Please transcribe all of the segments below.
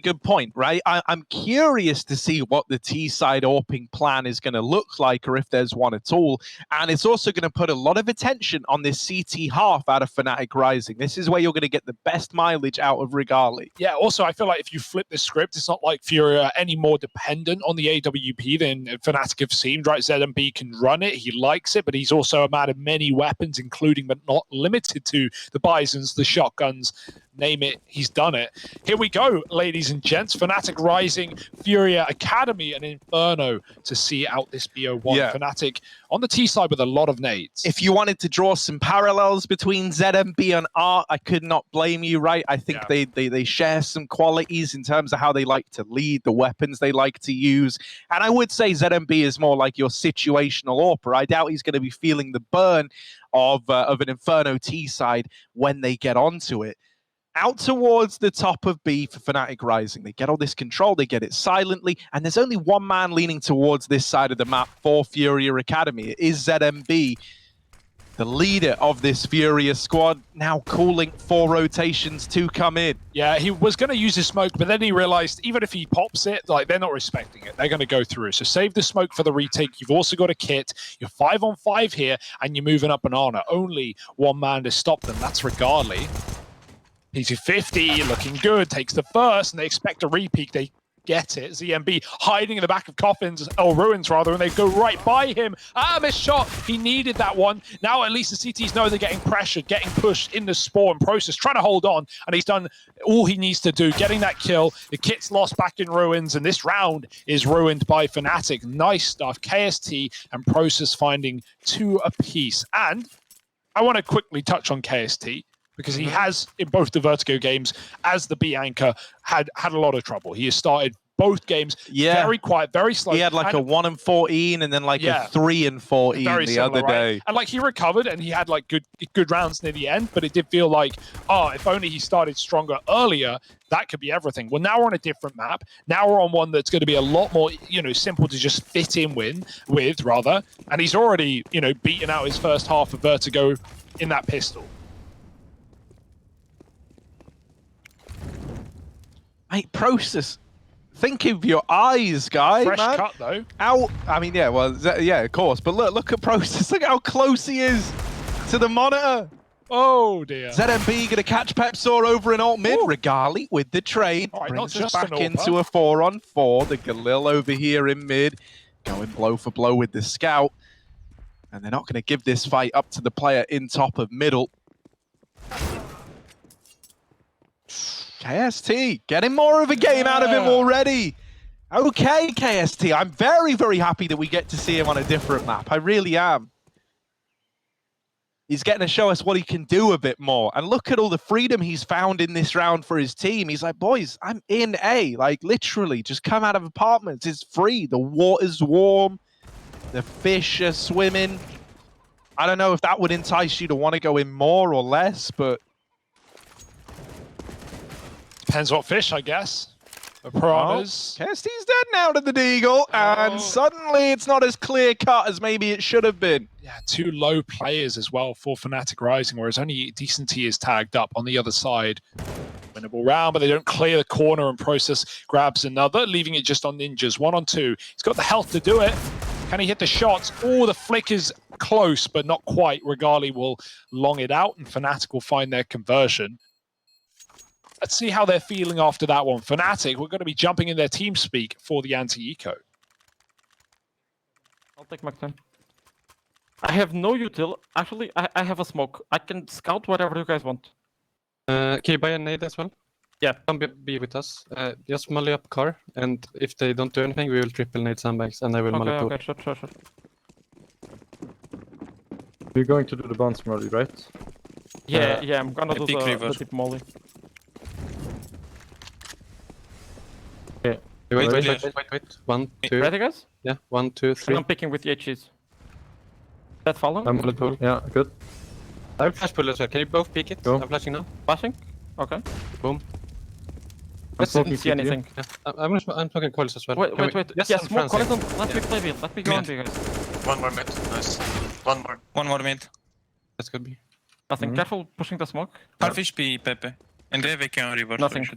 good point, right? I'm curious to see what the T-side AWPing plan is going to look like, or if there's one at all. And it's also going to put a lot of attention on this CT half out of Fnatic Rising. This is where you're going to get the best mileage out of Regali. Yeah, also, I feel like if you flip the script, it's not like Furia are any more dependent on the AWP than Fnatic have seemed, right? ZMB can run it, he likes it, but he's also a man of many weapons, including but not limited to the Bisons, the shotguns, name it, he's done it. Here we go, ladies and gents. Fnatic Rising, Furia Academy, and Inferno to see out this BO1. Yeah. Fnatic on the T side with a lot of nades. If you wanted to draw some parallels between ZMB and Art, I could not blame you, right? I think they share some qualities in terms of how they like to lead, the weapons they like to use. And I would say ZMB is more like your situational AWPer. I doubt he's going to be feeling the burn of an Inferno T side when they get onto it. Out towards the top of B for Fnatic Rising. They get all this control, they get it silently, and there's only one man leaning towards this side of the map for Furia Academy. It is ZMB, the leader of this Furia squad, now calling for rotations to come in. Yeah, he was going to use his smoke, but then he realized even if he pops it, like, they're not respecting it. They're going to go through. So save the smoke for the retake. You've also got a kit. You're 5-on-5 here, and you're moving up Banana. Only one man to stop them. That's Regali. PT50 looking good, takes the first, and they expect a repeat. They get it. ZMB hiding in the back of coffins, or ruins rather, and they go right by him. Missed shot. He needed that one. Now at least the CTs know they're getting pressured, getting pushed in the spawn process, trying to hold on, and he's done all he needs to do, getting that kill. The kit's lost back in ruins, and this round is ruined by Fnatic. Nice stuff. KST and Process finding 2 apiece. And I want to quickly touch on KST, because he has, in both the Vertigo games, as the B anchor, had a lot of trouble. He has started both games very quiet, very slow. He had like a 1-14 and then like a 3-14 the other day. Right? And like he recovered and he had like good rounds near the end, but it did feel like, if only he started stronger earlier, that could be everything. Well, now we're on a different map. Now we're on one that's going to be a lot more, simple to just fit in with rather. And he's already, beaten out his first half of Vertigo in that pistol. Mate, Process, think of your eyes, guy. Fresh cut, though. Of course. But look at Process. Look how close he is to the monitor. Oh, dear. ZMB going to catch Pepsor over in alt mid. Regali with the trade. Right, brings us back into a 4-on-4. The Galil over here in mid, going blow for blow with the scout. And they're not going to give this fight up to the player in top of middle. KST, getting more of a game out of him already. Okay, KST, I'm very, very happy that we get to see him on a different map. I really am. He's getting to show us what he can do a bit more. And look at all the freedom he's found in this round for his team. He's like, boys, I'm in A. Like, literally, just come out of apartments. It's free. The water's warm. The fish are swimming. I don't know if that would entice you to want to go in more or less, but... Depends what fish, I guess. The piranhas. KST's dead now to the Deagle, and suddenly it's not as clear-cut as maybe it should have been. Yeah, 2 low players as well for Fnatic Rising, whereas only Decent T is tagged up on the other side. Winnable round, but they don't clear the corner, and Process grabs another, leaving it just on Ninjas. 1-on-2. He's got the health to do it. Can he hit the shots? Oh, the flick is close, but not quite. Regali will long it out, and Fnatic will find their conversion. Let's see how they're feeling after that one. Fnatic, we're going to be jumping in their team speak for the anti-eco. I'll take my turn. I have no util. Actually, I have a smoke. I can scout whatever you guys want. Can you buy a nade as well? Yeah. Come be with us. Just molly up car, and if they don't do anything, we will triple nade sandbags, and I will molly pool. Okay, sure. You're going to do the bounce molly, right? Yeah, I'm gonna do the deep molly. Okay. Wait. 1, 2. Ready, guys? Yeah, 1, 2, 3. And I'm picking with the HGs. That follow? I'm bullet pool. Yeah, good. I have flash pull as well. Can you both peek it? Go. I'm flashing now. Flashing? Okay. Boom. I didn't see anything. Yeah. I'm talking coils as well. Wait. Yes, Yeah, smoke coils on. Let me play it. Let me go on, you guys. One more mid. Nice. One more mid. That could be. Nothing. Careful pushing the smoke. Half HP, Pepe. And they can reverse. Nothing.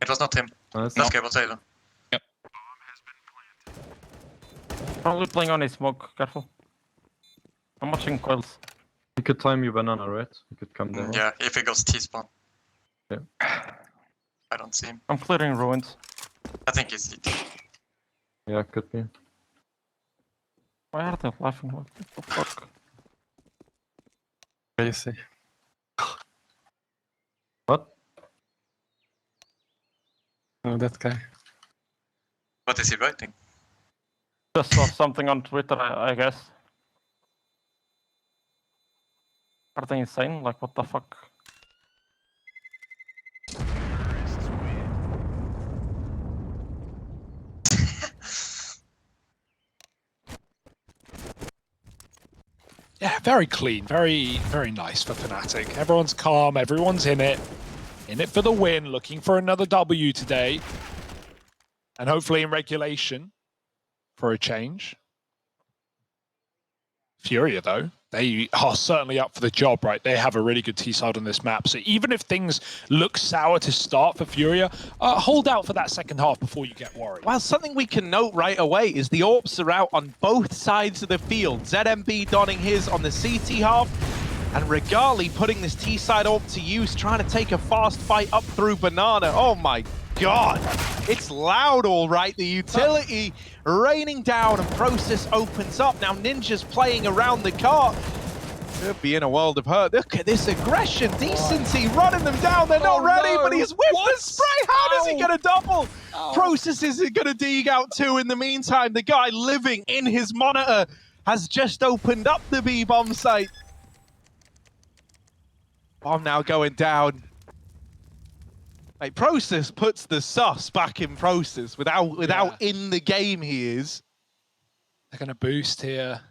It was not him. Nice. Let's go, Taylor. Probably playing on a smoke. Careful. I'm watching coils. He could time you banana, right? He could come there. Yeah, if he goes T-spawn. Yeah. I don't see him. I'm clearing ruins. I think he's CT. Yeah, could be. Why are they laughing? What the fuck? Crazy. What? Oh, that guy. What is he writing? Just saw something on Twitter, I guess. Are they insane? Like, what the fuck? Yeah, very clean, very nice for Fnatic. Everyone's calm, everyone's in it for the win, looking for another W today. And hopefully in regulation for a change. Furia, though, they are certainly up for the job, right? They have a really good T-side on this map. So even if things look sour to start for Furia, hold out for that second half before you get worried. Well, something we can note right away is the AWPs are out on both sides of the field. ZMB donning his on the CT half, and Regali putting this T-side AWP to use, trying to take a fast fight up through Banana. Oh my God, it's loud, all right. The utility raining down and Process opens up. Now Ninja's playing around the cart. Could be in a world of hurt. Look at this aggression. Decency running them down. They're not ready, but he's whipped the spray. How does he get a double? Process is going to dig out two in the meantime. The guy living in his monitor has just opened up the B-bomb site. Bomb now going down. Like, Process puts the sus back in Process without in the game he is. They're going to boost here.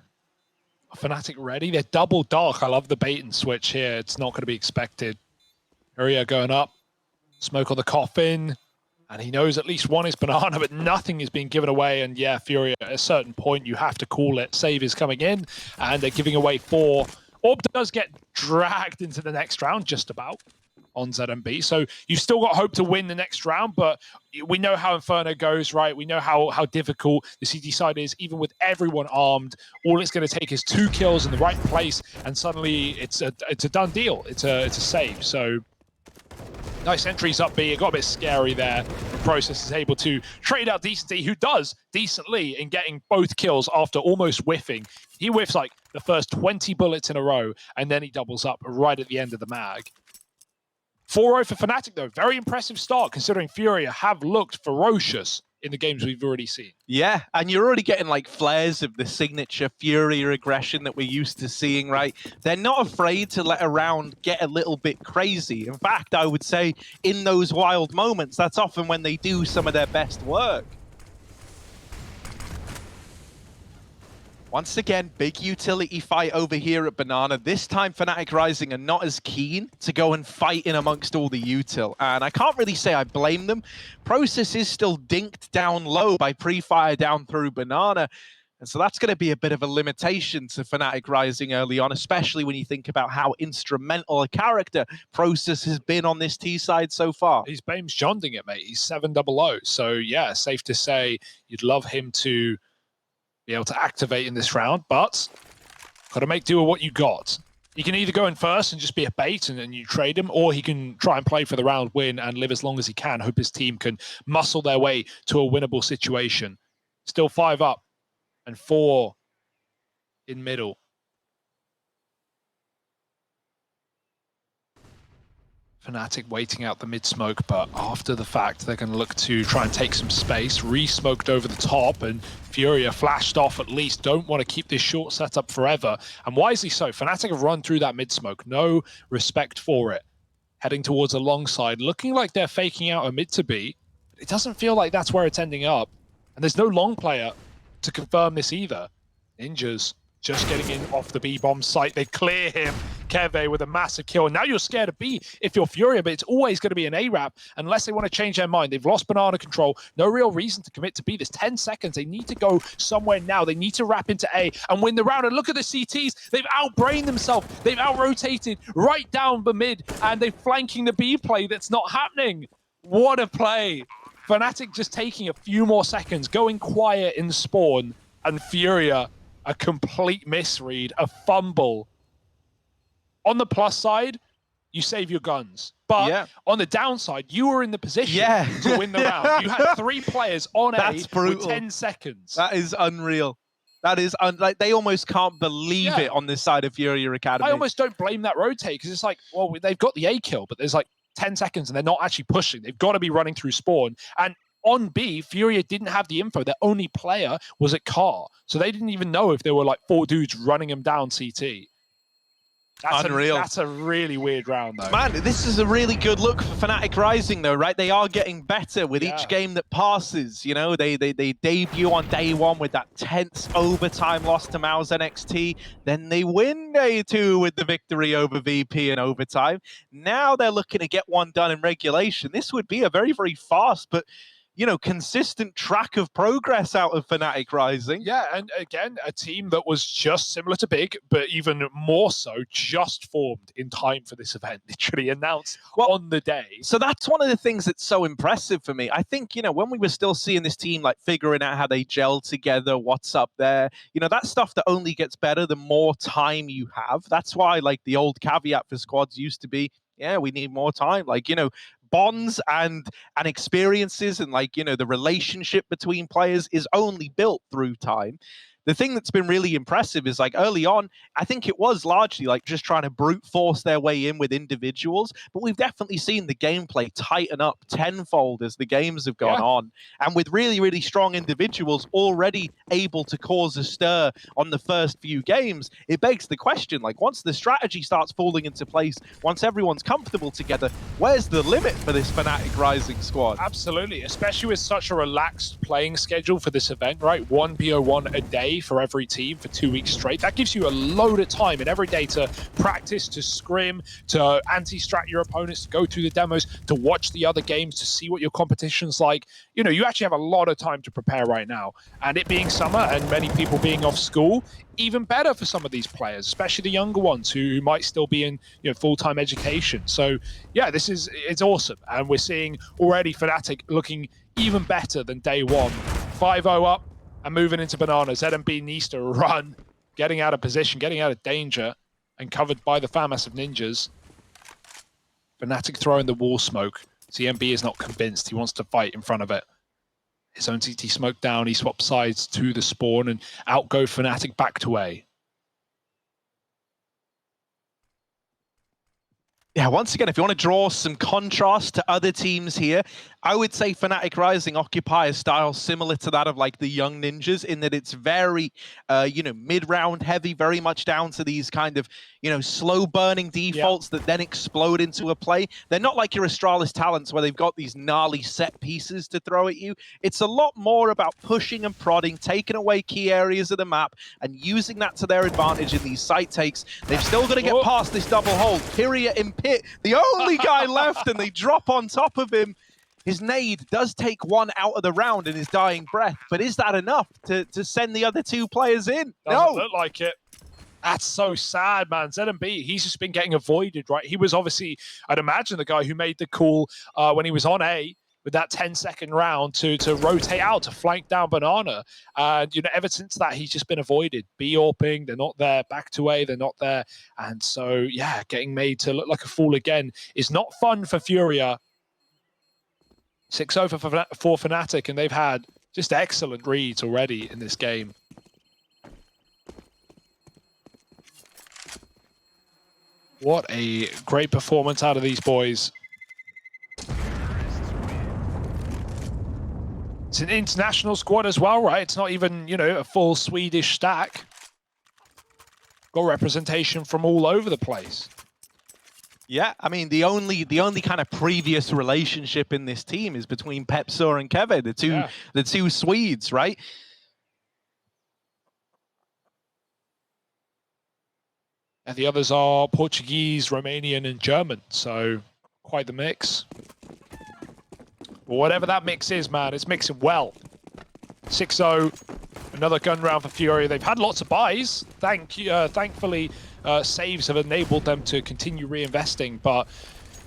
Fnatic ready. They're double dark. I love the bait and switch here. It's not going to be expected. Furia going up. Smoke on the coffin. And he knows at least one is Banana, but nothing is being given away. And yeah, Furia, at a certain point, you have to call it. Save is coming in. And they're giving away 4. Orb does get dragged into the next round, just about, on ZMB. So you've still got hope to win the next round, but we know how Inferno goes, right? We know how difficult the CT side is, even with everyone armed. All it's going to take is 2 kills in the right place, and suddenly it's a done deal. It's a save. So nice entries up B. It got a bit scary there. The Process is able to trade out Decency, who does decently in getting both kills after almost whiffing. He whiffs like the first 20 bullets in a row, and then he doubles up right at the end of the mag. 4-0 for Fnatic, though. Very impressive start, considering Furia have looked ferocious in the games we've already seen. Yeah, and you're already getting like flares of the signature Furia aggression that we're used to seeing, right? They're not afraid to let a round get a little bit crazy. In fact, I would say in those wild moments, that's often when they do some of their best work. Once again, big utility fight over here at Banana. This time, Fnatic Rising are not as keen to go and fight in amongst all the util. And I can't really say I blame them. Process is still dinked down low by pre-fire down through Banana. And so that's going to be a bit of a limitation to Fnatic Rising early on, especially when you think about how instrumental a character Process has been on this T side so far. He's Bames Jonding it, mate. He's 7-0-0. So yeah, safe to say you'd love him to be able to activate in this round, but got to make do with what you got. He can either go in first and just be a bait and you trade him, or he can try and play for the round win and live as long as he can, hope his team can muscle their way to a winnable situation. Still 5 up and 4 in middle. Fnatic waiting out the mid-smoke, but after the fact, they're going to look to try and take some space. Re-smoked over the top, and Furia flashed off at least. Don't want to keep this short setup forever, and wisely so. Fnatic have run through that mid-smoke. No respect for it. Heading towards a long side, looking like they're faking out a mid to B. It doesn't feel like that's where it's ending up. And there's no long player to confirm this either. Ninjas just getting in off the B-bomb site. They clear him. Keve with a massive kill. And now you're scared of B if you're Furia, but it's always going to be an A-Wrap unless they want to change their mind. They've lost banana control. No real reason to commit to B. There's 10 seconds. They need to go somewhere now. They need to wrap into A and win the round. And look at the CTs. They've outbrained themselves. They've out-rotated right down the mid, and they're flanking the B play that's not happening. What a play. Fnatic just taking a few more seconds, going quiet in spawn, and Furia, a complete misread, a fumble. On the plus side, you save your guns. But on the downside, you were in the position to win the round. You had 3 players on A with 10 seconds. That is unreal. That is, like, they almost can't believe it on this side of Furia Academy. I almost don't blame that rotate, because it's like, well, they've got the A kill, but there's like 10 seconds and they're not actually pushing. They've got to be running through spawn. And on B, Furia didn't have the info. Their only player was at car. So they didn't even know if there were like 4 dudes running him down CT. That's unreal. That's a really weird round, though. Man, this is a really good look for Fnatic Rising, though, right? They are getting better with each game that passes. You know, they debut on day 1 with that tense overtime loss to Mouse NXT. Then they win day 2 with the victory over VP in overtime. Now they're looking to get one done in regulation. This would be a very, very fast, but you know, consistent track of progress out of Fnatic Rising. Yeah, and again, a team that was just similar to Big, but even more so, just formed in time for this event, literally announced on the day. So that's one of the things that's so impressive for me. I think, you know, when we were still seeing this team, like, figuring out how they gel together, what's up there, you know, that stuff that only gets better the more time you have. That's why, like, the old caveat for squads used to be, yeah, we need more time. Like, you know, bonds and experiences and, like, you know, the relationship between players is only built through time. The thing that's been really impressive is, like, early on, I think it was largely like just trying to brute force their way in with individuals, but we've definitely seen the gameplay tighten up tenfold as the games have gone on. And with really, really strong individuals already able to cause a stir on the first few games, it begs the question, like, once the strategy starts falling into place, once everyone's comfortable together, where's the limit for this Fnatic Rising squad? Absolutely, especially with such a relaxed playing schedule for this event, right? 1 BO1 a day for every team for 2 weeks straight. That gives you a load of time in every day to practice, to scrim, to anti-strat your opponents, to go through the demos, to watch the other games, to see what your competition's like. You know, you actually have a lot of time to prepare right now. And it being summer and many people being off school, even better for some of these players, especially the younger ones who might still be in, you know, full-time education. So yeah, it's awesome. And we're seeing already Fnatic looking even better than day 1. 5-0 up and moving into Banana. ZMB needs to run, getting out of position, getting out of danger, and covered by the FAMAS of ninjas. Fnatic throwing the wall smoke. ZMB is not convinced. He wants to fight in front of it. His own CT smoke down. He swaps sides to the spawn and out go Fnatic back to A. Yeah, once again, if you want to draw some contrast to other teams here, I would say Fnatic Rising occupy a style similar to that of, like, the Young Ninjas, in that it's very, you know, mid-round heavy, very much down to these kind of, you know, slow-burning defaults that then explode into a play. They're not like your Astralis Talents where they've got these gnarly set pieces to throw at you. It's a lot more about pushing and prodding, taking away key areas of the map, and using that to their advantage in these site takes. They've still got to get past this double hold. Furia in pit, the only guy left, and they drop on top of him. His nade does take one out of the round in his dying breath, but is that enough to send the other 2 players in? Doesn't look like it. That's so sad, man. ZMB, he's just been getting avoided, right? He was obviously, I'd imagine, the guy who made the call when he was on A with that 10-second round to rotate out, to flank down Banana. And, you know, ever since that, he's just been avoided. B AWPing, they're not there. Back to A, they're not there. And so, yeah, getting made to look like a fool again is not fun for Furia. 6-0 for Fnatic, and they've had just excellent reads already in this game. What a great performance out of these boys. It's an international squad as well, right? It's not even, you know, a full Swedish stack. Got representation from all over the place. Yeah, I mean, the only kind of previous relationship in this team is between Pepsor and Keve, the two Swedes, right? And the others are Portuguese, Romanian, and German. So quite the mix. But whatever that mix is, man, it's mixing well. 6-0, another gun round for Furia. They've had lots of buys. Thankfully, saves have enabled them to continue reinvesting. But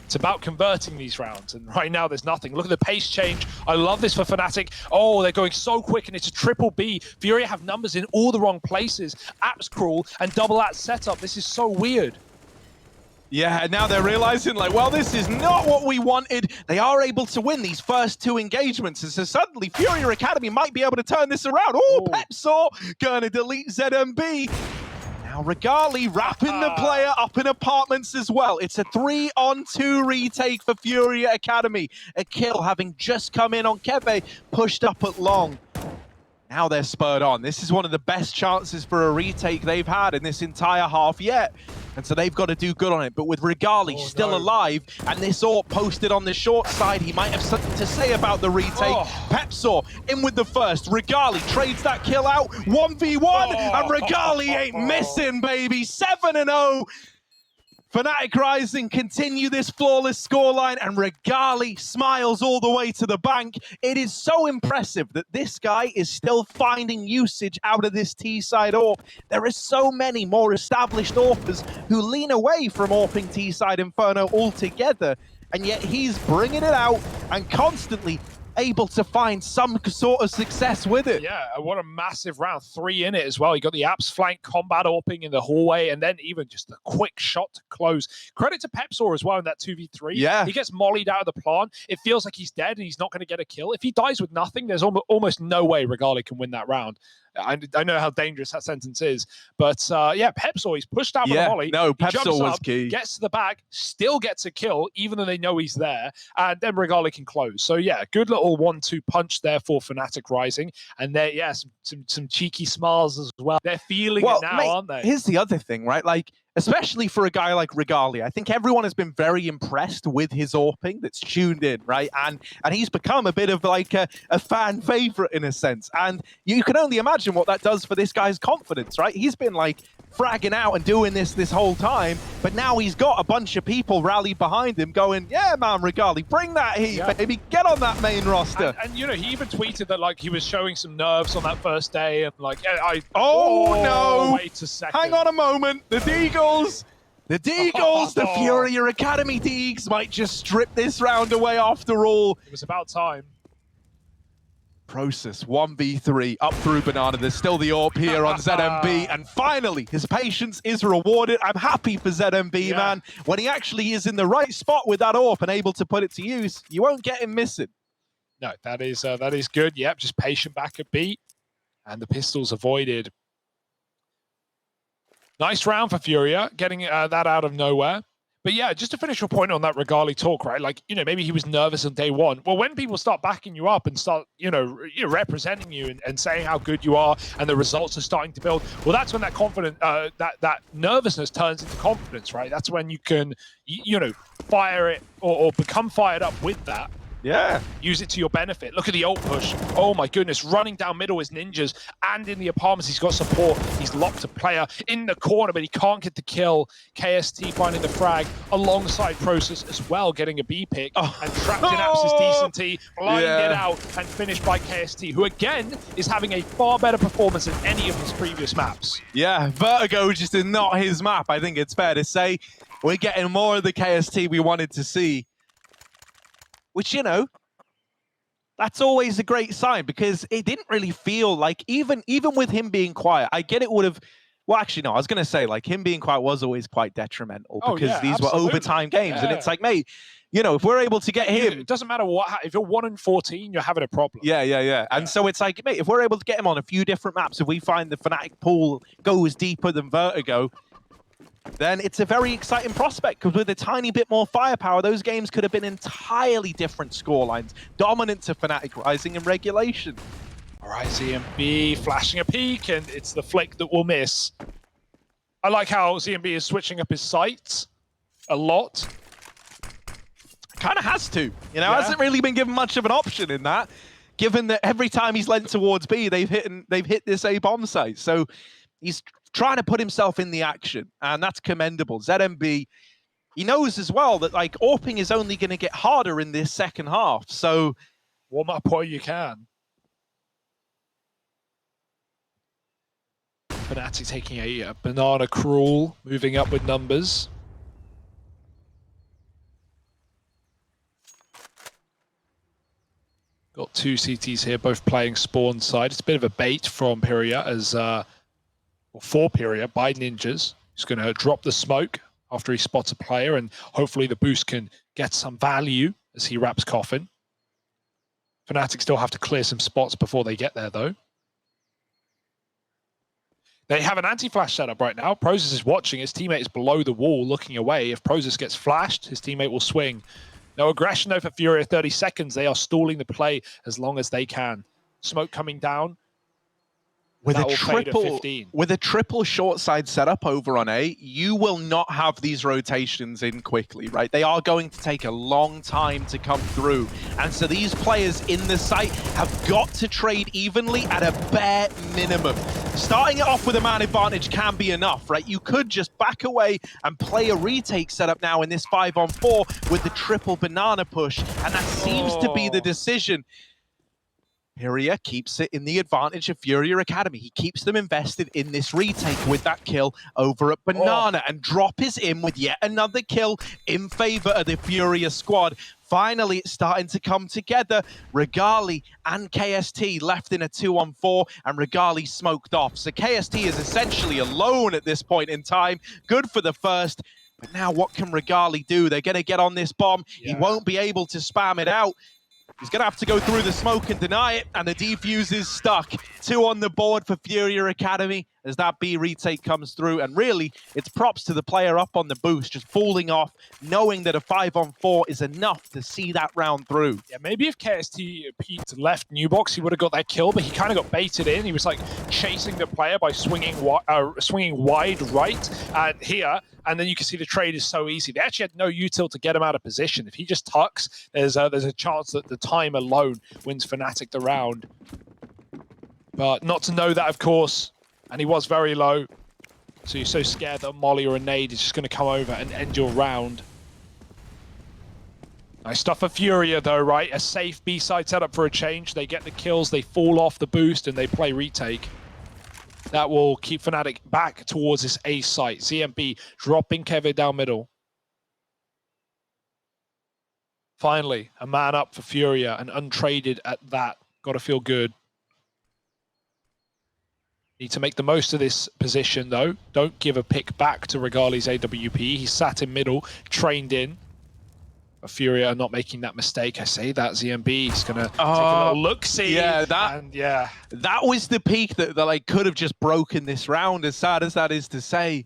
It's about converting these rounds, and right now there's nothing. Look at the pace change. I love this for Fnatic. Oh, they're going so quick, and it's a triple B. Furia have numbers in all the wrong places. Apps crawl and double at setup. This is so weird. Yeah, and now they're realizing, like, well, this is not what we wanted. They are able to win these first 2 engagements, and so suddenly Furia Academy might be able to turn this around. Oh, Pepsaw gonna delete ZMB. Now Regali wrapping the player up in apartments as well. It's a 3-on-2 retake for Furia Academy. A kill having just come in on Kebe, pushed up at long. Now they're spurred on. This is one of the best chances for a retake they've had in this entire half yet. And so they've got to do good on it. But with Regali still alive, and this AWP posted on the short side, he might have something to say about the retake. Pepsaw in with the first. Regali trades that kill out. 1v1, and Regali ain't missing, baby. 7-0. Fnatic Rising continue this flawless scoreline, and Regali smiles all the way to the bank. It is so impressive that this guy is still finding usage out of this T-side AWP. There are so many more established AWPers who lean away from AWPing T-side Inferno altogether, and yet he's bringing it out and constantly able to find some sort of success with it. Yeah, what a massive round. 3 in it as well. You got the apps flank combat AWPing in the hallway, and then even just a quick shot to close. Credit to Pepsaw as well in that 2v3. Yeah. He gets mollied out of the plant. It feels like he's dead and he's not going to get a kill. If he dies with nothing, there's almost no way Regali can win that round. I know how dangerous that sentence is, but yeah, Pepsaw, he's pushed out with a molly. No, He jumps Pepsaw was up, key. gets to the back, still gets a kill, even though they know he's there, and then Regali can close. So yeah, good little 1-2 punch there for Fnatic Rising, and there, yeah, some cheeky smiles as well. They're feeling it now, mate, aren't they? Here's the other thing, right? Like, especially for a guy like Regali, I think everyone has been very impressed with his AWPing that's tuned in, right? And he's become a bit of like a fan favorite in a sense. And you can only imagine what that does for this guy's confidence, right? He's been like fragging out and doing this whole time, but now he's got a bunch of people rallied behind him going, yeah, man, Regali, bring that heat, baby, get on that main roster. And you know, he even tweeted that like he was showing some nerves on that first day, and like, no, wait a second. Hang on a moment, the Deagles, the Furia Academy Deags might just strip this round away after all. It was about time. Process 1v3 up through Banana. There's still the AWP here on ZMB, and finally his patience is rewarded. I'm happy for ZMB, man. When he actually is in the right spot with that AWP and able to put it to use, you won't get him missing. No, that is good. Yep, just patient back a beat, and the pistols avoided. Nice round for Furia, getting that out of nowhere. But yeah, just to finish your point on that Regali talk, right? Like, you know, maybe he was nervous on day one. Well, when people start backing you up and start, representing you and saying how good you are, and the results are starting to build, well, that's when that confidence, that nervousness turns into confidence, right? That's when you can, fire it or become fired up with that. Yeah. Use it to your benefit. Look at the ult push. Oh my goodness. Running down middle is ninjas. And in the apartments, he's got support. He's locked a player in the corner, but he can't get the kill. KST finding the frag alongside Process as well, getting a B pick. And trapped in Apps' decent blinded out and finished by KST, who again is having a far better performance than any of his previous maps. Yeah, Vertigo just is not his map, I think it's fair to say. We're getting more of the KST we wanted to see. Which, that's always a great sign, because it didn't really feel like, even with him being quiet, I get it would have, well, actually, no, I was going to say, like, him being quiet was always quite detrimental, because these were overtime games, and it's like, mate, if we're able to get him... It doesn't matter if you're 1-14, you're having a problem. Yeah. And so it's like, mate, if we're able to get him on a few different maps, if we find the Fnatic pool goes deeper than Vertigo, then it's a very exciting prospect, because with a tiny bit more firepower, those games could have been entirely different scorelines, dominant to Fnatic Rising in regulation. All right, ZMB flashing a peek, and it's the flick that will miss. I like how ZMB is switching up his sights a lot. Kind of has to, hasn't really been given much of an option in that, given that every time he's lent towards B, they've hit this A bomb site. So he's trying to put himself in the action, and that's commendable. ZMB, he knows as well that like AWPing is only going to get harder in this second half, so warm up while you can. Fnatic taking a banana crawl, moving up with numbers. Got two CTs here, both playing spawn side. It's a bit of a bait from Furia for Furia by Ninjas. He's going to drop the smoke after he spots a player, and hopefully the boost can get some value as he wraps Coffin. Fnatic still have to clear some spots before they get there, though. They have an anti-flash setup right now. Prozis is watching. His teammate is below the wall looking away. If Prozis gets flashed, his teammate will swing. No aggression though for Furia. 30 seconds. They are stalling the play as long as they can. Smoke coming down. With a triple short side setup over on A, you will not have these rotations in quickly, right? They are going to take a long time to come through. And so these players in the site have got to trade evenly at a bare minimum. Starting it off with a man advantage can be enough, right? You could just back away and play a retake setup now in this 5-on-4 with the triple banana push. And that seems to be the decision. Furia keeps it in the advantage of Furia Academy. He keeps them invested in this retake with that kill over at Banana. And Drop is in with yet another kill in favor of the Furia squad. Finally, it's starting to come together. Regali and KST left in a 2-on-4, and Regali smoked off. So KST is essentially alone at this point in time. Good for the first. But now what can Regali do? They're going to get on this bomb. Yeah. He won't be able to spam it out. He's going to have to go through the smoke and deny it, and the defuse is stuck. 2 on the board for Furia Academy as that B retake comes through. And really, it's props to the player up on the boost, just falling off, knowing that a 5-on-4 is enough to see that round through. Yeah, maybe if KST peeked left new box, he would have got that kill, but he kind of got baited in. He was like chasing the player by swinging wide right and here. And then you can see the trade is so easy. They actually had no util to get him out of position. If he just tucks, there's a chance that the time alone wins Fnatic the round. But not to know that, of course. And he was very low. So you're so scared that a molly or a nade is just going to come over and end your round. Nice stuff for Furia, though, right? A safe B-side setup for a change. They get the kills, they fall off the boost, and they play retake. That will keep Fnatic back towards this A site. ZMB dropping Kevin down middle. Finally, a man up for Furia and untraded at that. Got to feel good. Need to make the most of this position, though. Don't give a pick back to Regali's AWP. He sat in middle, trained in. But Furia are not making that mistake. I say that ZMB is going to take a little look-see. Yeah, that was the peak that like could have just broken this round, as sad as that is to say.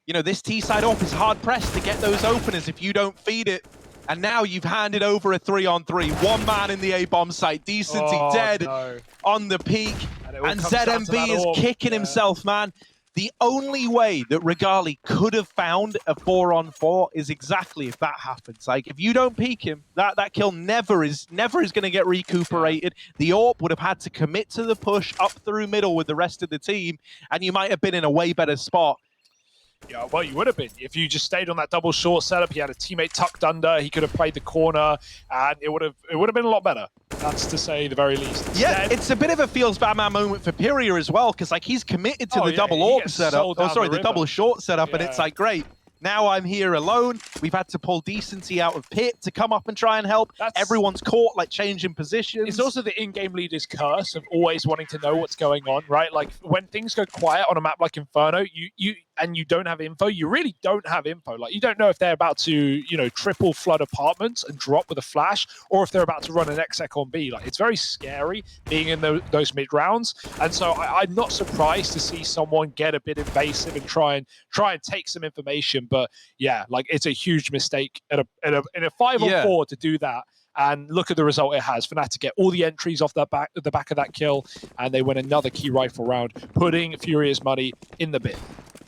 You know, this T-side off is hard-pressed to get those openers if you don't feed it. And now you've handed over a 3-on-3. One man in the A-bomb site. Decency dead on the peak. And ZMB is kicking himself, man. The only way that Regali could have found a 4-on-4 is exactly if that happens. Like, if you don't peek him, that kill never is going to get recuperated. The AWP would have had to commit to the push up through middle with the rest of the team, and you might have been in a way better spot. Yeah, well, you would have been. If you just stayed on that double short setup, he had a teammate tucked under, he could have played the corner, and it would have been a lot better. That's to say the very least. Yeah, it's a bit of a feels bad man moment for Furia as well, because like he's committed to the double AWP setup. Oh, sorry, the double short setup, and it's like, great. Now I'm here alone. We've had to pull Decency out of pit to come up and try and help. Everyone's caught, like, changing positions. It's also the in-game leader's curse of always wanting to know what's going on, right? Like, when things go quiet on a map like Inferno, you don't have info, you really don't have info. Like, you don't know if they're about to, you know, triple flood apartments and drop with a flash, or if they're about to run an exec on B. Like, it's very scary being in those mid rounds. And so I'm not surprised to see someone get a bit invasive and try and take some information. But yeah, like, it's a huge mistake in a 5-on-4 to do that. And look at the result it has. Fnatic get all the entries off the back of that kill, and they win another key rifle round, putting Furia's money in the bin.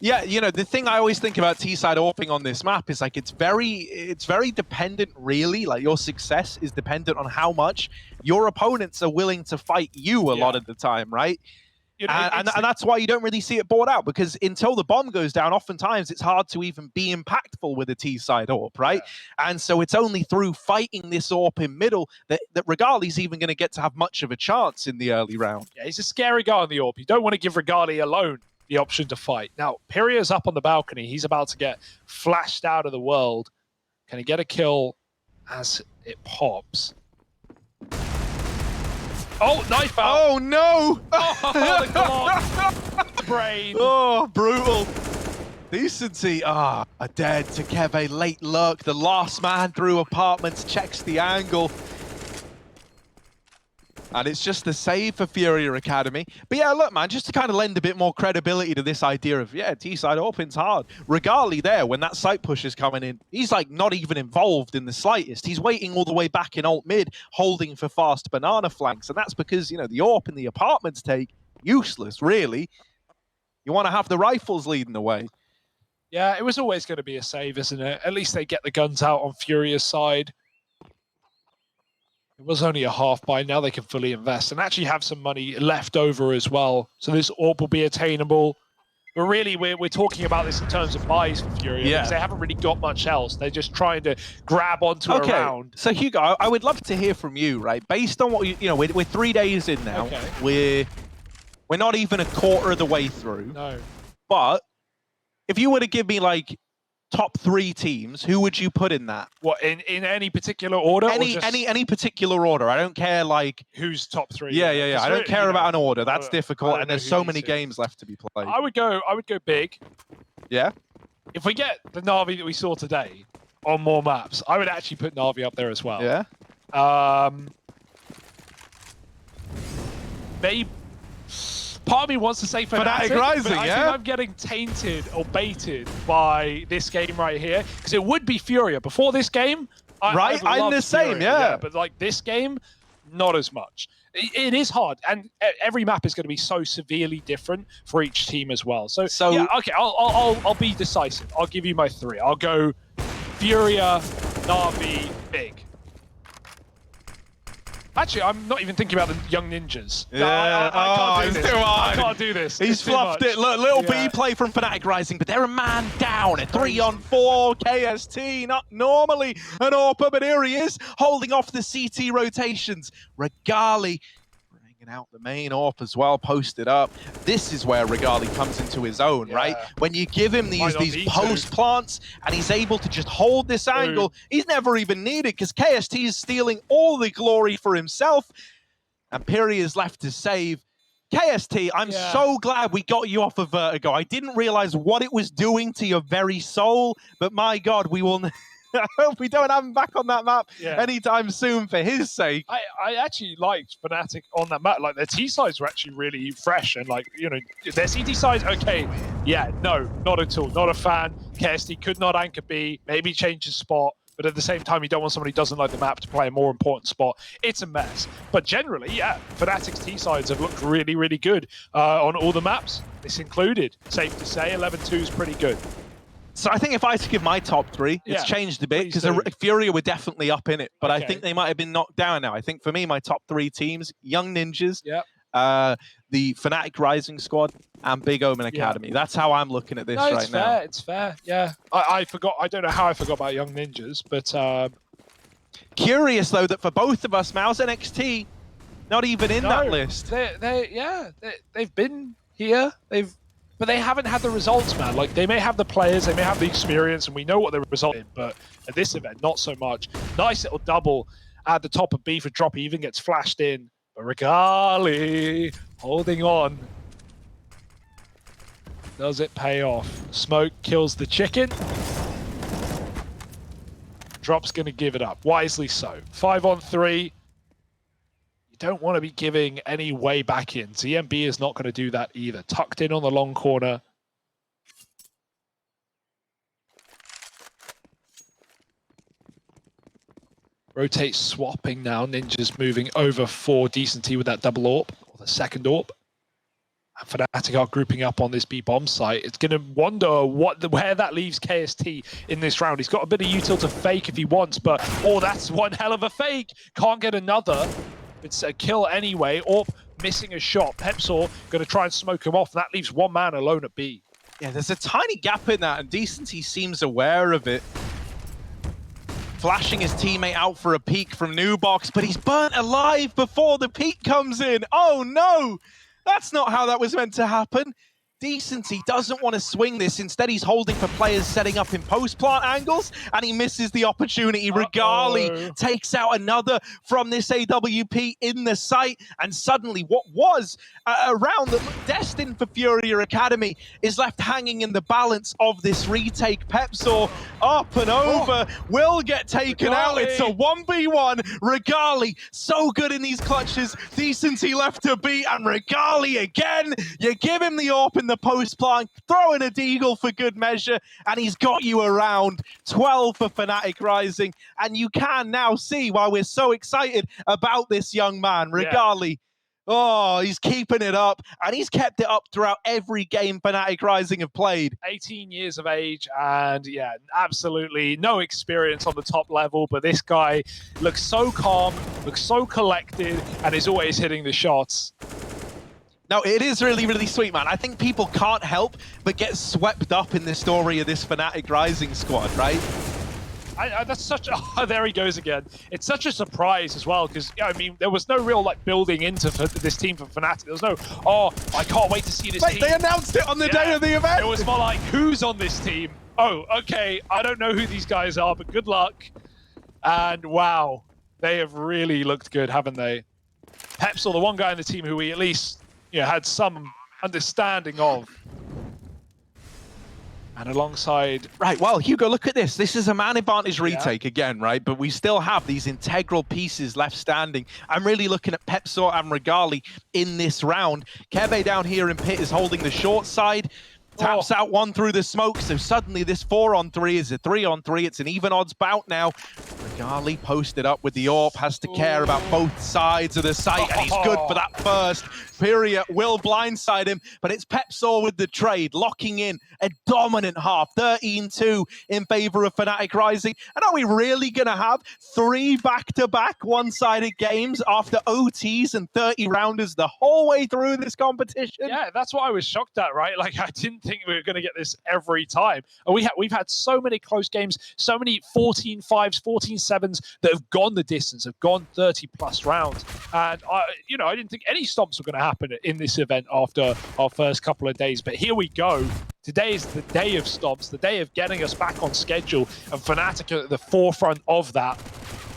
Yeah, you know, the thing I always think about T-side AWPing on this map is like it's very dependent, really. Like, your success is dependent on how much your opponents are willing to fight you a lot of the time, right? You know, and that's why you don't really see it bought out, because until the bomb goes down, oftentimes it's hard to even be impactful with a T-side AWP, right? Yeah. And so it's only through fighting this AWP in middle that Regali's even going to get to have much of a chance in the early round. Yeah, he's a scary guy on the AWP. You don't want to give Regali alone the option to fight. Now, Piria's up on the balcony. He's about to get flashed out of the world. Can he get a kill as it pops? Oh, knife out. Oh no! Oh, the Glock. Brain. Oh, brutal. Decency, are dead to Keve. Late lurk, the last man through apartments, checks the angle. And it's just the save for Furia Academy. But yeah, look, man, just to kind of lend a bit more credibility to this idea of, yeah, T-side opens hard. Regali there, when that site push is coming in, he's like not even involved in the slightest. He's waiting all the way back in alt mid, holding for fast banana flanks. And that's because, you know, the AWP and the apartments take, useless, really. You want to have the rifles leading the way. Yeah, it was always going to be a save, isn't it? At least they get the guns out on Furia's side. It was only a half buy. Now they can fully invest and actually have some money left over as well. So this AWP will be attainable. But really, we're talking about this in terms of buys for Furia. Yeah. Because they haven't really got much else. They're just trying to grab onto a round. So Hugo, I would love to hear from you, right? Based on what you know, we're 3 days in now. Okay. We're not even a quarter of the way through. No. But if you were to give me like top 3 teams, who would you put in that? What, in any particular order? Any particular order. I don't care like who's top 3. Yeah. I don't care about an order. That's difficult, and there's so many is. games left to be played. I would go big. Yeah. If we get the Na'Vi that we saw today on more maps, I would actually put Na'Vi up there as well. Yeah. Maybe part of me wants to say Fnatic, Rising, but I yeah? think I'm getting tainted or baited by this game right here, because it would be Furia. Before this game, I'm the same, yeah. But like this game, not as much. It is hard, and every map is going to be so severely different for each team as well. So yeah, okay, I'll be decisive. I'll give you my 3. I'll go Furia, Na'Vi, big. Actually, I'm not even thinking about the young ninjas. Yeah. No, I can't do this. Too hard. I can't do this. He's fluffed it. Look, little B play from Fnatic Rising, but they're a man down. A 3-on-4 KST, not normally an AWP, but here he is, holding off the CT rotations. Regali bringing out the main AWP as well, posted up. This is where Regali comes into his own, right? When you give him these post plants and he's able to just hold this angle, he's never even needed because KST is stealing all the glory for himself. And Piri is left to save. KST, I'm so glad we got you off of Vertigo. I didn't realize what it was doing to your very soul, but my God, we will... I hope we don't have him back on that map anytime soon for his sake. I actually liked Fnatic on that map. Like, their T-sides were actually really fresh, and like, you know, their CT sides, okay. Yeah, no, not at all. Not a fan. KST could not anchor B, maybe change his spot, but at the same time, you don't want somebody who doesn't like the map to play a more important spot. It's a mess. But generally, yeah, Fnatic's T-sides have looked really, really good on all the maps, this included. Safe to say, 11-2 is pretty good. So I think if I had to give my top 3, it's changed a bit because Furia were definitely up in it, but I think they might have been knocked down now. I think for me, my top 3 teams, Young Ninjas, the Fnatic Rising squad, and Big Omen Academy. That's how I'm looking at this right now. It's fair, yeah. I forgot, I don't know how I forgot about Young Ninjas, but... Curious, though, that for both of us, Mouse and XT, not even in that list. They've been here, but they haven't had the results, man. Like, they may have the players, they may have the experience, and we know what the result is, but at this event, not so much. Nice little double at the top of B for drop. He even gets flashed in. But Regali holding on. Does it pay off? Smoke kills the chicken. Drop's going to give it up. Wisely so. 5-on-3. You don't want to be giving any way back in. ZMB is not going to do that either. Tucked in on the long corner. Rotate swapping now. Ninja's moving over for Decency with that double AWP, or the second AWP. And Fnatic are grouping up on this B-bomb site. It's going to wonder where that leaves KST in this round. He's got a bit of util to fake if he wants, but oh, that's one hell of a fake. Can't get another. It's a kill anyway. AWP missing a shot. Pepsor going to try and smoke him off. And that leaves one man alone at B. Yeah, there's a tiny gap in that, and Decency seems aware of it. Flashing his teammate out for a peek from New Box, but he's burnt alive before the peek comes in. Oh no! That's not how that was meant to happen. Decency doesn't want to swing this. Instead, he's holding for players setting up in post-plant angles, and he misses the opportunity. Regali takes out another from this AWP in the site, and suddenly what was a round that looked destined for Furia Academy is left hanging in the balance of this retake. Pepsor up and over, will get taken out. It's a 1v1. Regali, so good in these clutches. Decency left to beat, and Regali again. You give him the AWP in the post plant, throw in a deagle for good measure, and he's got you around. 12 for Fnatic Rising, and you can now see why we're so excited about this young man. Regali, oh, he's keeping it up, and he's kept it up throughout every game Fnatic Rising have played. 18 years of age, and yeah, absolutely no experience on the top level, but this guy looks so calm, looks so collected, and is always hitting the shots. No, it is really, really sweet, man. I think people can't help but get swept up in the story of this Fnatic Rising squad, right? That's such a... Oh, there he goes again. It's such a surprise as well, because, I mean, there was no real, like, building into this team for Fnatic. There was no, oh, I can't wait to see this team. They announced it on the day of the event! It was more like, who's on this team? Oh, okay, I don't know who these guys are, but good luck. And wow, they have really looked good, haven't they? Pepsor, the one guy in the team who we at least, you know, had some understanding of. And alongside... Right, well, Hugo, look at this. This is a man advantage retake again, right? But we still have these integral pieces left standing. I'm really looking at Pepsor and Regali in this round. Kebe down here in pit is holding the short side. Taps out one through the smoke, so suddenly this 4-on-3 is a 3-on-3. It's an even odds bout now. Regali posted up with the AWP, has to care about both sides of the site, and he's good for that first. Furia will blindside him, but it's Pepsor with the trade, locking in a dominant half, 13-2 in favor of Fnatic Rising. And are we really going to have 3 back-to-back one-sided games after OTs and 30 rounders the whole way through this competition? Yeah, that's what I was shocked at, right? Like, I didn't think we were going to get this every time. And we've had so many close games, so many 14-5s, 14-7s that have gone the distance, have gone 30-plus rounds. And, I didn't think any stomps were going to happen in this event after our first couple of days. But here we go. Today is the day of stomps, the day of getting us back on schedule, and Fnatic are at the forefront of that.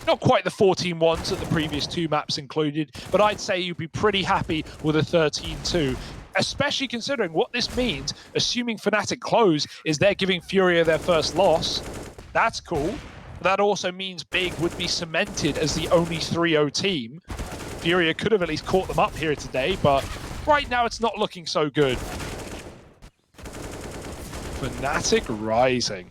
Not quite the 14-1s that the previous 2 maps included, but I'd say you'd be pretty happy with a 13-2. Especially considering what this means, assuming Fnatic close, is they're giving Furia their first loss. That's cool. That also means Big would be cemented as the only 3-0 team. Furia could have at least caught them up here today, but right now it's not looking so good. Fnatic Rising.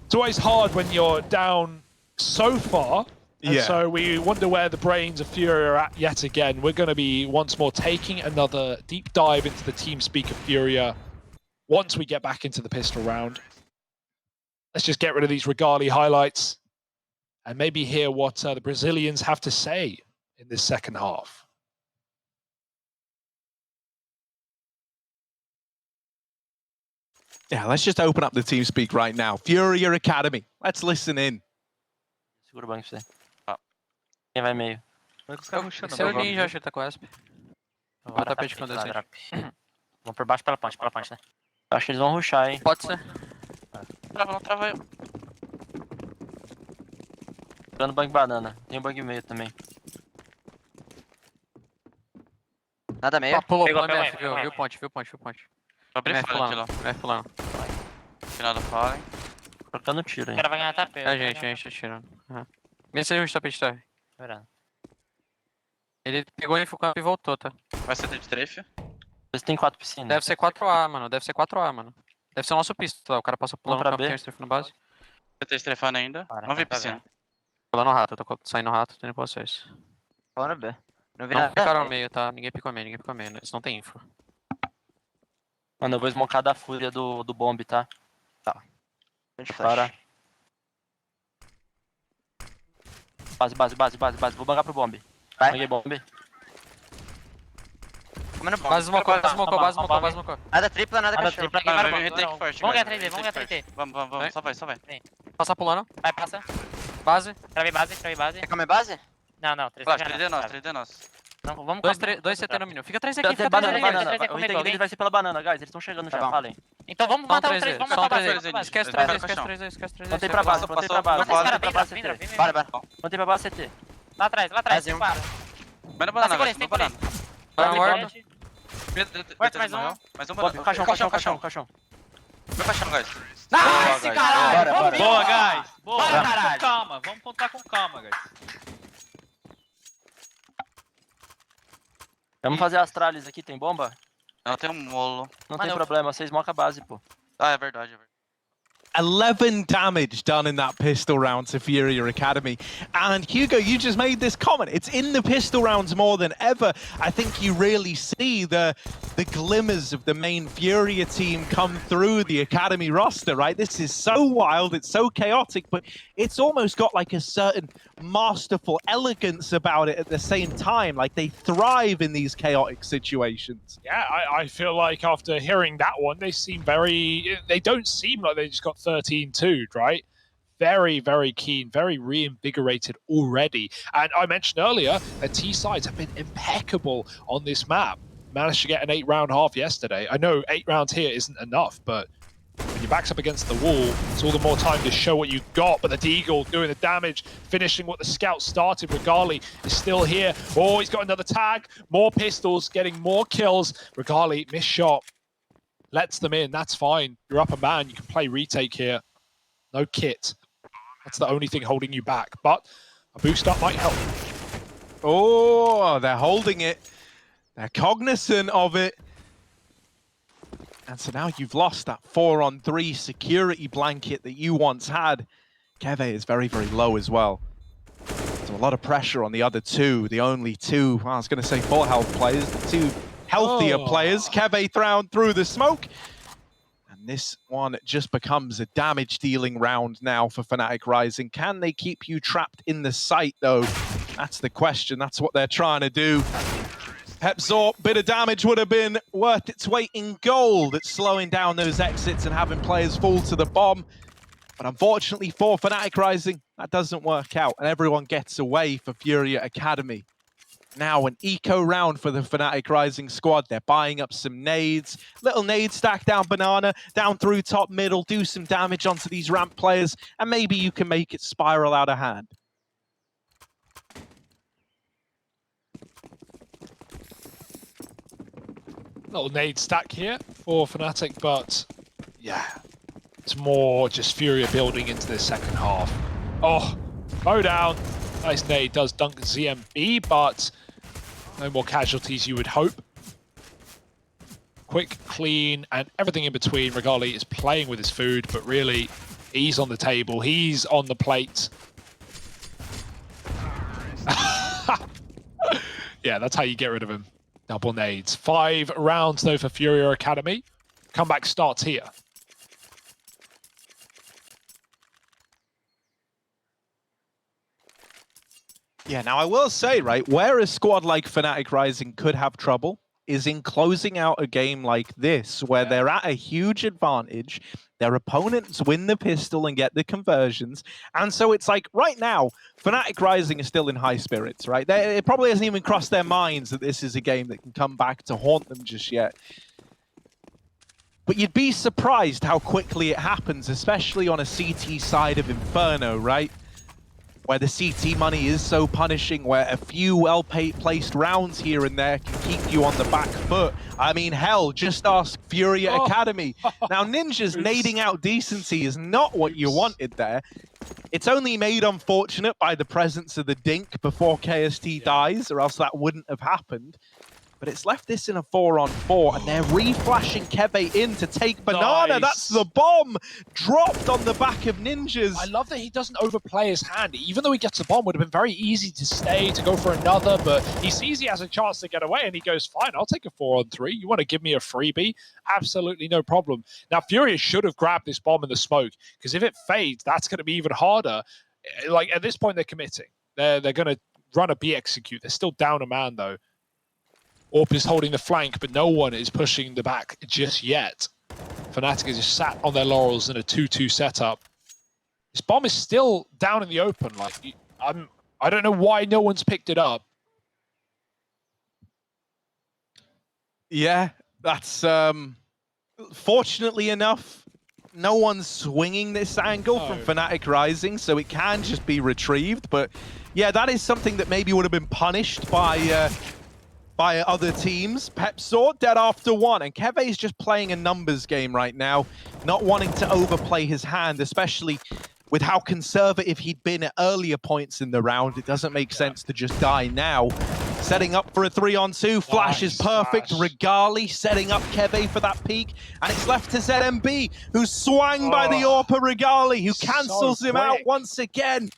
It's always hard when you're down so far. And so we wonder where the brains of Furia are at yet again. We're going to be once more taking another deep dive into the TeamSpeak of Furia once we get back into the pistol round. Let's just get rid of these Regali highlights and maybe hear what the Brazilians have to say in this second half. Yeah, let's just open up the TeamSpeak right now. Furia Academy. Let's listen in. Segura o banco pra você. Ó. Quem vai meio? Seu ninja, acho que tá com asp. Vou tapete com desejo. Vão por baixo pela ponte, né? Eu acho que eles vão rushar, hein? Pode ser. Não trava eu. Dando bang banana. Tem bang meio também. Nada meio. Pulou, MF, viu ponte. MF pulando. Final da fala, hein? Colocando tiro, hein? O cara vai ganhar tapete. A gente tá tirando. Vê se ele rush tapete, tá? Ele pegou o infocamp e voltou, tá? Vai ser de trefe? Eles têm 4 piscinas. Deve ser 4A, mano. Deve ser o nosso pistol. O cara passa pulando pra no campo, B. tem strafe na base. Você tá estrefando ainda? Vamos ver piscina. Pulando o rato, eu tô saindo o rato, tô indo pra vocês. Bora B. Não vi Não nada. ficaram no meio, tá? Ninguém picou meio. Eles não tem info. Mano, eu vou smocar da fúria do bomb, tá? Tá. Para. Base. Vou bangar pro bomb. Vai. Banguei bomb. Comendo bomb. Base smocou. Nada tripla, nada cachorro. Vamos ganhar 3D. Vamos. Só vai. Passar pulando. Vai, passa. Base. Travei base. Quer comer base? Não. 3D é nosso. Não, vamos Dois CT no mínimo. Fica 3 aqui, fica 3 banana, aqui. banana. 3 aqui O comigo, retake deles vai ser pela banana, guys. Eles estão chegando já, falem. Então vamos matar o 3, vamos matar o base. três, Esquece vai 3, para esquece caixão. 3, esquece 3. Mantém pra base, mantém pra base. Mata esse cara, Mantém pra vem, base vem, CT. vem. Mantém pra base CT. Lá atrás, Quase um. para. Vai na banana, Segura guys. esse, No tem banana. Vai morto. Mais um. Mais um banana. Caixão. Vai caixão, guys. Nice, caralho! Boa, guys. Boa, Bora, vamos caralho. com calma. Vamos contar com calma, guys. Vamos fazer Astralis aqui, tem bomba? Não, tem um molo. Não tem problema, vocês mocam a base, pô. Ah, é verdade, é verdade. 11 damage done in that pistol round to Furia Academy. And Hugo, you just made this comment. It's in the pistol rounds more than ever. I think you really see the glimmers of the main Furia team come through the Academy roster, right? This is so wild, it's so chaotic, but it's almost got like a certain masterful elegance about it at the same time. Like they thrive in these chaotic situations. Yeah, I feel like after hearing that one, they don't seem like they just got 13-2'd, right? Very, very keen, very reinvigorated already. And I mentioned earlier that T-sides have been impeccable on this map. Managed to get an 8-round half yesterday. I know 8 rounds here isn't enough, but when your back's up against the wall, it's all the more time to show what you've got. But the Deagle doing the damage, finishing what the scout started. Regali is still here. Oh, he's got another tag. More pistols, getting more kills. Regali, missed shot. Lets them in, that's fine. You're up a man, you can play retake here. No kit. That's the only thing holding you back. But a boost up might help. Oh, they're holding it. They're cognizant of it. And so now you've lost that 4-on-3 security blanket that you once had. Keve is very, very low as well. So a lot of pressure on the other two, the only two, well, I was going to say full health players, the two healthier players. Keve thrown through the smoke. And this one just becomes a damage-dealing round now for Fnatic Rising. Can they keep you trapped in the site, though? That's the question. That's what they're trying to do. Hepzor, bit of damage would have been worth its weight in gold at slowing down those exits and having players fall to the bomb. But unfortunately for Fnatic Rising, that doesn't work out, and everyone gets away for Furia Academy. Now an eco round for the Fnatic Rising squad. They're buying up some nades. Little nade stack down banana, down through top middle, do some damage onto these ramp players, and maybe you can make it spiral out of hand. Little nade stack here for Fnatic, but yeah, it's more just Furia building into the second half. Oh, bow down. Nice nade, does dunk ZMB, but no more casualties you would hope. Quick, clean, and everything in between. Regali is playing with his food, but really, he's on the table, he's on the plate. Yeah, that's how you get rid of him. Double nades. 5 rounds, though, for Furia Academy. Comeback starts here. Yeah, now I will say, right, where a squad like Fnatic Rising could have trouble is in closing out a game like this, where they're at a huge advantage, their opponents win the pistol and get the conversions, and so it's like, right now, Fnatic Rising is still in high spirits, right? It probably hasn't even crossed their minds that this is a game that can come back to haunt them just yet. But you'd be surprised how quickly it happens, especially on a CT side of Inferno, right? Where the CT money is so punishing, where a few well-placed rounds here and there can keep you on the back foot. I mean, hell, just ask Furia Academy. Now, Ninja's nading out decency is not what you wanted there. It's only made unfortunate by the presence of the Dink before KST dies, or else that wouldn't have happened. But it's left this in a 4-on-4, and they're re-flashing Keve in to take banana. Nice. That's the bomb dropped on the back of Ninjas. I love that he doesn't overplay his hand. Even though he gets a bomb, would have been very easy to stay, to go for another, but he sees he has a chance to get away, and he goes, fine, I'll take a 4-on-3. You want to give me a freebie? Absolutely no problem. Now, Furia should have grabbed this bomb in the smoke, because if it fades, that's going to be even harder. Like, at this point, they're committing. They're going to run a B execute. They're still down a man, though. Orp is holding the flank, but no one is pushing the back just yet. Fnatic is just sat on their laurels in a 2-2 setup. This bomb is still down in the open. Like, I don't know why no one's picked it up. Yeah, that's fortunately enough, no one's swinging this angle from Fnatic Rising, so it can just be retrieved. But yeah, that is something that maybe would have been punished by other teams. Pepsor dead after one, and Keve is just playing a numbers game right now, not wanting to overplay his hand, especially with how conservative he'd been at earlier points in the round. It doesn't make sense to just die now. Setting up for a 3-on-2. Flash is perfect. Regali setting up Keve for that peak. And it's left to ZMB, who's swung by the AWP Regali, who cancels him out once again.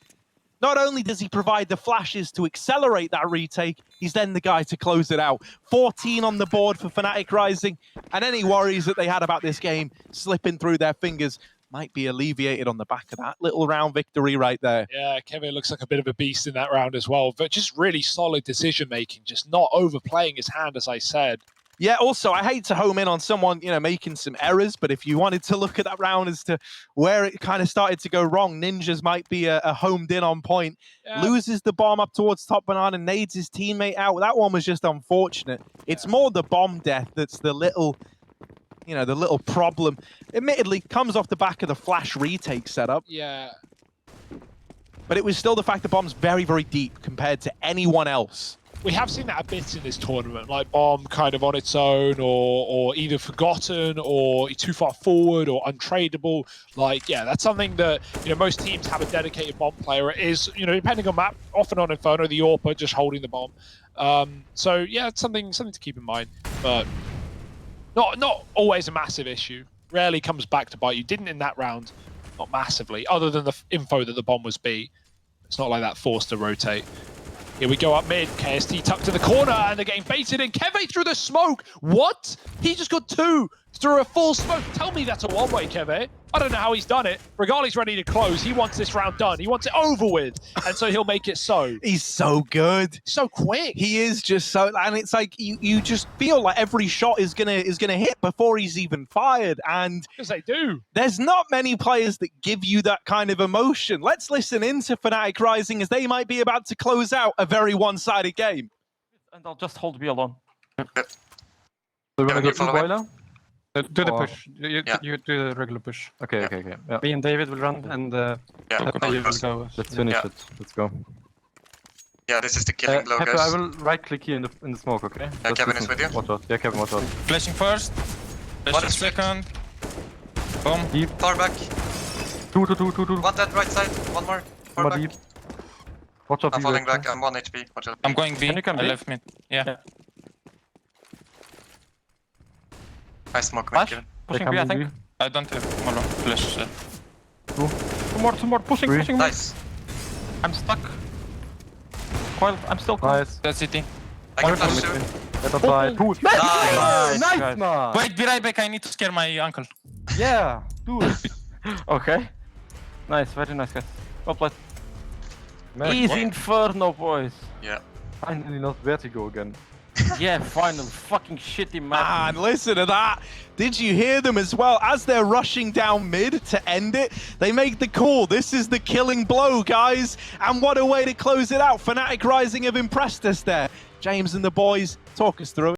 Not only does he provide the flashes to accelerate that retake, he's then the guy to close it out. 14 on the board for Fnatic Rising, and any worries that they had about this game slipping through their fingers might be alleviated on the back of that little round victory right there. Yeah, Kevin looks like a bit of a beast in that round as well, but just really solid decision-making, just not overplaying his hand, as I said. Yeah, also, I hate to home in on someone, making some errors, but if you wanted to look at that round as to where it kind of started to go wrong, Ninjas might be a homed in on point. Yeah. Loses the bomb up towards top banana, nades his teammate out. That one was just unfortunate. It's more the bomb death that's the little, the little problem. Admittedly, comes off the back of the flash retake setup. Yeah. But it was still the fact the bomb's very, very deep compared to anyone else. We have seen that a bit in this tournament, like bomb kind of on its own, or either forgotten, or too far forward, or untradeable. Like, yeah, that's something that most teams have a dedicated bomb player. It is, depending on map, often on Inferno, the AWP just holding the bomb. So yeah, it's something to keep in mind, but not always a massive issue. Rarely comes back to bite you. Didn't in that round, not massively, other than the info that the bomb was B. It's not like that forced to rotate. Here we go up mid, KST tucked to the corner, and they're getting baited in. Keve through the smoke. What? He just got 2 through a full smoke. Tell me that's a one-way, Keve. I don't know how he's done it. Regali's ready to close. He wants this round done. He wants it over with, and so he'll make it so. He's so good. So quick. He is just so, and it's like you just feel like every shot is gonna hit before he's even fired, and because they do. There's not many players that give you that kind of emotion. Let's listen into Fnatic Rising as they might be about to close out a very one-sided game. And I'll just hold B alone. So you wanna go to boiler? Do the push. You do the regular push. Okay. Yeah. Me and David will run, and you will go. Let's finish it. Let's go. Yeah, this is the killing blow, Pepper, guys. I will right-click here in the smoke, okay? Yeah, Kevin is with you. Watch out. Yeah, Kevin, watch out. Flashing first. Flashing second. Bomb. Deep. Far back. Two. One dead right side. One more. Far back. Deep. Watch out. I'm falling back. I'm 1 HP. Watch out. I'm going B. Can you come I B? left mid. Yeah. I smoke Flash? mid. Pushing B, I think. I don't have Molo. Flash. Two more. Pushing. Nice. I'm stuck. Coiled. I'm still coiled. Nice. That's CT. I can flash too. Let us die. Push. Nice. Nice, man. Wait, be right back. I need to scare my uncle. Yeah, do it. Okay. Nice, very nice, guys. Well played. Easy Inferno, boys. Yeah. Finally not vertigo again. Yeah, final fucking shitty map. Man, listen to that. Did you hear them as well? As they're rushing down mid to end it, they make the call. This is the killing blow, guys. And what a way to close it out. Fnatic Rising have impressed us there. James and the boys, talk us through it.